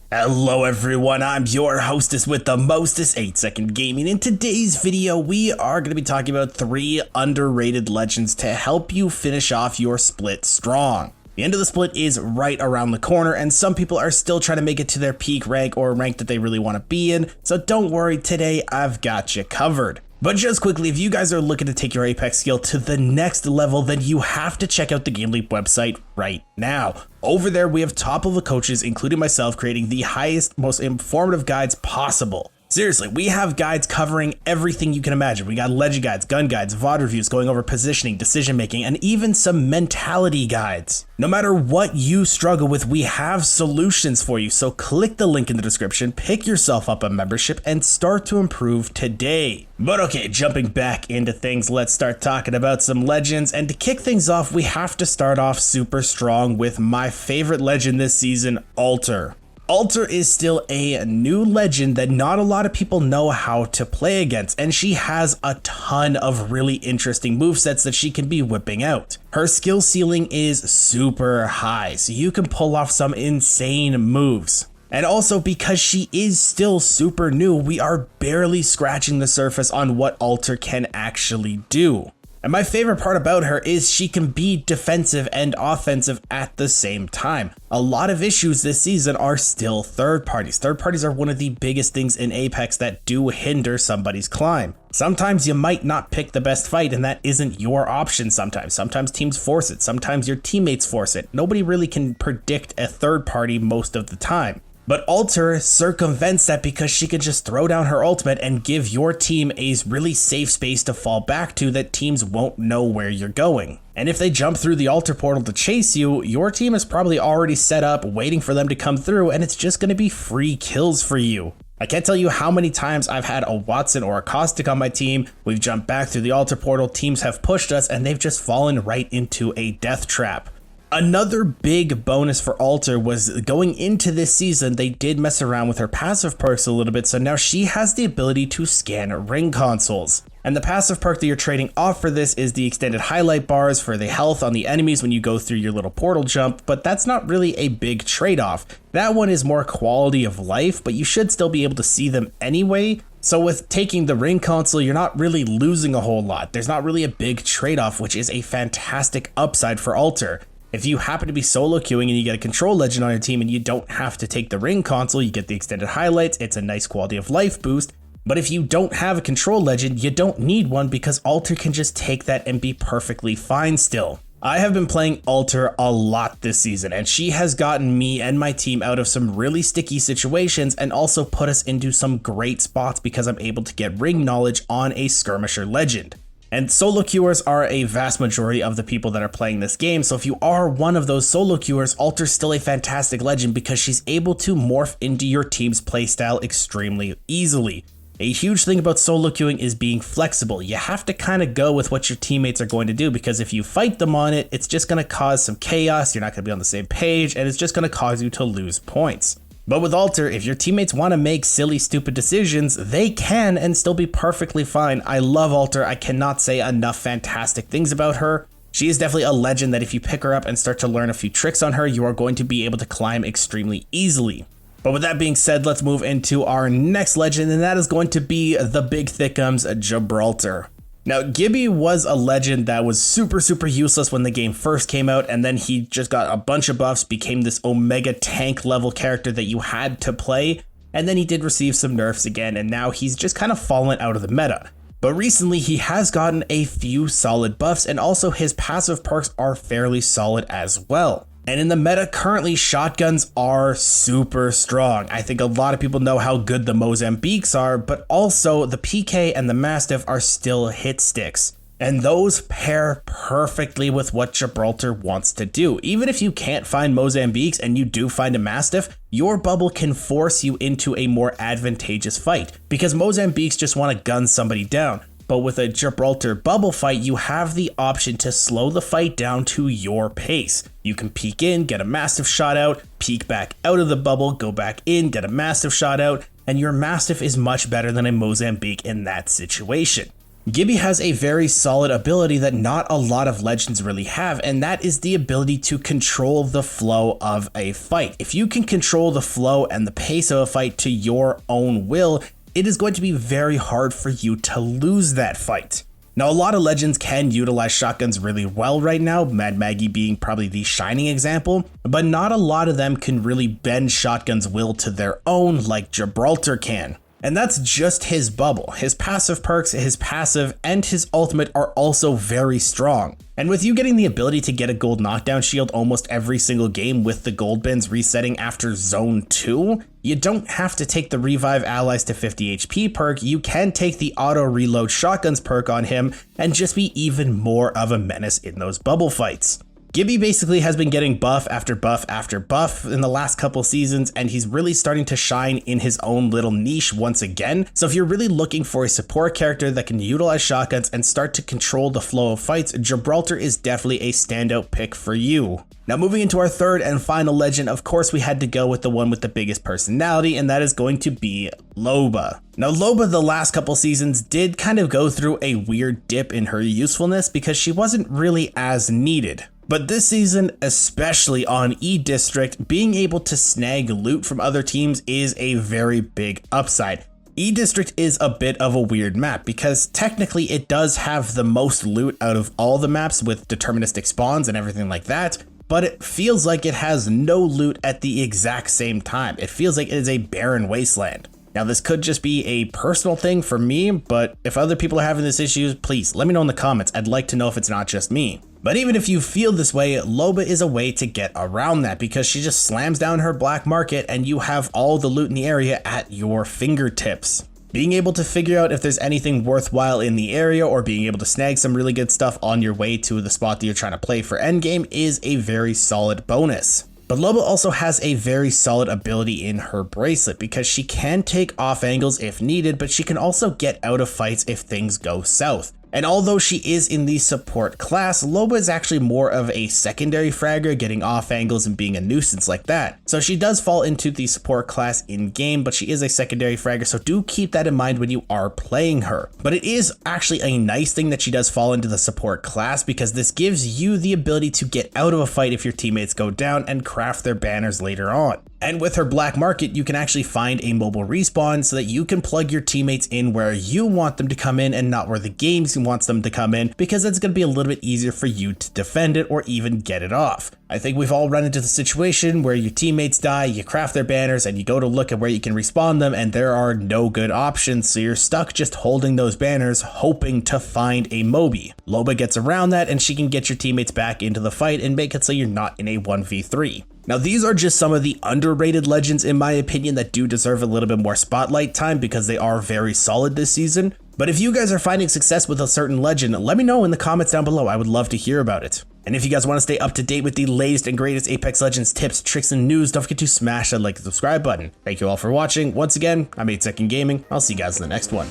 Hello everyone, I'm your hostess with the mostest, 8-Second Gaming. In today's video, we are going to be talking about 3 underrated legends to help you finish off your split strong. The end of the split is right around the corner, and some people are still trying to make it to their peak rank or rank that they really want to be in, so don't worry, today I've got you covered. But just quickly, if you guys are looking to take your Apex skill to the next level, then you have to check out the GameLeap website right now. Over there, we have top-level coaches, including myself, creating the highest, most informative guides possible. Seriously, we have guides covering everything you can imagine. We got legend guides, gun guides, VOD reviews going over positioning, decision making, and even some mentality guides. No matter what you struggle with, we have solutions for you. So click the link in the description, pick yourself up a membership, and start to improve today. But okay, jumping back into things, let's start talking about some legends. And to kick things off, we have to start off super strong with my favorite legend this season, Alter. Alter is still a new legend that not a lot of people know how to play against, and she has a ton of really interesting movesets that she can be whipping out. Her skill ceiling is super high, so you can pull off some insane moves. And also, because she is still super new, we are barely scratching the surface on what Alter can actually do. And my favorite part about her is she can be defensive and offensive at the same time. A lot of issues this season are still third parties. Third parties are one of the biggest things in Apex that do hinder somebody's climb. Sometimes you might not pick the best fight and that isn't your option sometimes. Sometimes teams force it. Sometimes your teammates force it. Nobody really can predict a third party most of the time. But Alter circumvents that because she can just throw down her ultimate and give your team a really safe space to fall back to that teams won't know where you're going. And if they jump through the Alter portal to chase you, your team is probably already set up waiting for them to come through, and it's just going to be free kills for you. I can't tell you how many times I've had a Watson or a Caustic on my team. We've jumped back through the Alter portal, teams have pushed us, and they've just fallen right into a death trap. Another big bonus for Alter was going into this season, they did mess around with her passive perks a little bit, so now she has the ability to scan ring consoles. And the passive perk that you're trading off for this is the extended highlight bars for the health on the enemies when you go through your little portal jump, but that's not really a big trade-off. That one is more quality of life, but you should still be able to see them anyway. So with taking the ring console, you're not really losing a whole lot. There's not really a big trade-off, which is a fantastic upside for Alter. If you happen to be solo queuing and you get a control legend on your team and you don't have to take the ring console, you get the extended highlights, it's a nice quality of life boost. But if you don't have a control legend, you don't need one because Alter can just take that and be perfectly fine still. I have been playing Alter a lot this season, and she has gotten me and my team out of some really sticky situations and also put us into some great spots because I'm able to get ring knowledge on a skirmisher legend. And solo queuers are a vast majority of the people that are playing this game, so if you are one of those solo queuers, Alter's still a fantastic legend because she's able to morph into your team's playstyle extremely easily. A huge thing about solo queuing is being flexible. You have to kind of go with what your teammates are going to do because if you fight them on it, it's just going to cause some chaos, you're not going to be on the same page, and it's just going to cause you to lose points. But with Alter, if your teammates want to make silly, stupid decisions, they can and still be perfectly fine. I love Alter. I cannot say enough fantastic things about her. She is definitely a legend that if you pick her up and start to learn a few tricks on her, you are going to be able to climb extremely easily. But with that being said, let's move into our next legend, and that is going to be the Big Thickums Gibraltar. Now, Gibby was a legend that was super useless when the game first came out, and then he just got a bunch of buffs, became this Omega tank level character that you had to play, and then he did receive some nerfs again, and now he's just kind of fallen out of the meta. But recently, he has gotten a few solid buffs, and also his passive perks are fairly solid as well. And in the meta currently, shotguns are super strong. I think a lot of people know how good the Mozambiques are, but also the PK and the Mastiff are still hit sticks. And those pair perfectly with what Gibraltar wants to do. Even if you can't find Mozambiques and you do find a Mastiff, your bubble can force you into a more advantageous fight because Mozambiques just want to gun somebody down. But with a Gibraltar bubble fight, you have the option to slow the fight down to your pace. You can peek in, get a Mastiff shot out, peek back out of the bubble, go back in, get a Mastiff shot out, and your Mastiff is much better than a Mozambique in that situation. Gibby has a very solid ability that not a lot of legends really have, and that is the ability to control the flow of a fight. If you can control the flow and the pace of a fight to your own will, it is going to be very hard for you to lose that fight. Now, a lot of legends can utilize shotguns really well right now, Mad Maggie being probably the shining example, but not a lot of them can really bend shotgun's will to their own like Gibraltar can. And that's just his bubble. His passive perks, his passive, and his ultimate are also very strong. And with you getting the ability to get a gold knockdown shield almost every single game with the gold bins resetting after zone 2, you don't have to take the revive allies to 50 HP perk, you can take the auto reload shotguns perk on him and just be even more of a menace in those bubble fights. Gibby basically has been getting buff after buff after buff in the last couple seasons, and he's really starting to shine in his own little niche once again. So if you're really looking for a support character that can utilize shotguns and start to control the flow of fights, Gibraltar is definitely a standout pick for you. Now moving into our third and final legend, of course we had to go with the one with the biggest personality, and that is going to be Loba. Now Loba the last couple seasons did kind of go through a weird dip in her usefulness because she wasn't really as needed. But this season, especially on E-District, being able to snag loot from other teams is a very big upside. E-District is a bit of a weird map because technically it does have the most loot out of all the maps with deterministic spawns and everything like that, but it feels like it has no loot at the exact same time. It feels like it is a barren wasteland. Now this could just be a personal thing for me, but if other people are having this issue, please let me know in the comments. I'd like to know if it's not just me. But even if you feel this way, Loba is a way to get around that because she just slams down her black market and you have all the loot in the area at your fingertips. Being able to figure out if there's anything worthwhile in the area or being able to snag some really good stuff on your way to the spot that you're trying to play for endgame is a very solid bonus. But Loba also has a very solid ability in her bracelet because she can take off angles if needed, but she can also get out of fights if things go south. And although she is in the support class, Loba is actually more of a secondary fragger, getting off angles and being a nuisance like that. So she does fall into the support class in game, but she is a secondary fragger, so do keep that in mind when you are playing her. But it is actually a nice thing that she does fall into the support class because this gives you the ability to get out of a fight if your teammates go down and craft their banners later on. And with her black market, you can actually find a mobile respawn so that you can plug your teammates in where you want them to come in and not where the game wants them to come in, because it's going to be a little bit easier for you to defend it or even get it off. I think we've all run into the situation where your teammates die, you craft their banners, and you go to look at where you can respawn them, and there are no good options, so you're stuck just holding those banners, hoping to find a Moby. Loba gets around that, and she can get your teammates back into the fight and make it so you're not in a 1v3. Now these are just some of the underrated legends in my opinion that do deserve a little bit more spotlight time because they are very solid this season. But if you guys are finding success with a certain legend, let me know in the comments down below. I would love to hear about it. And if you guys want to stay up to date with the latest and greatest Apex Legends tips, tricks, and news, don't forget to smash that like and subscribe button. Thank you all for watching. Once again, I'm 8 Second Gaming. I'll see you guys in the next one.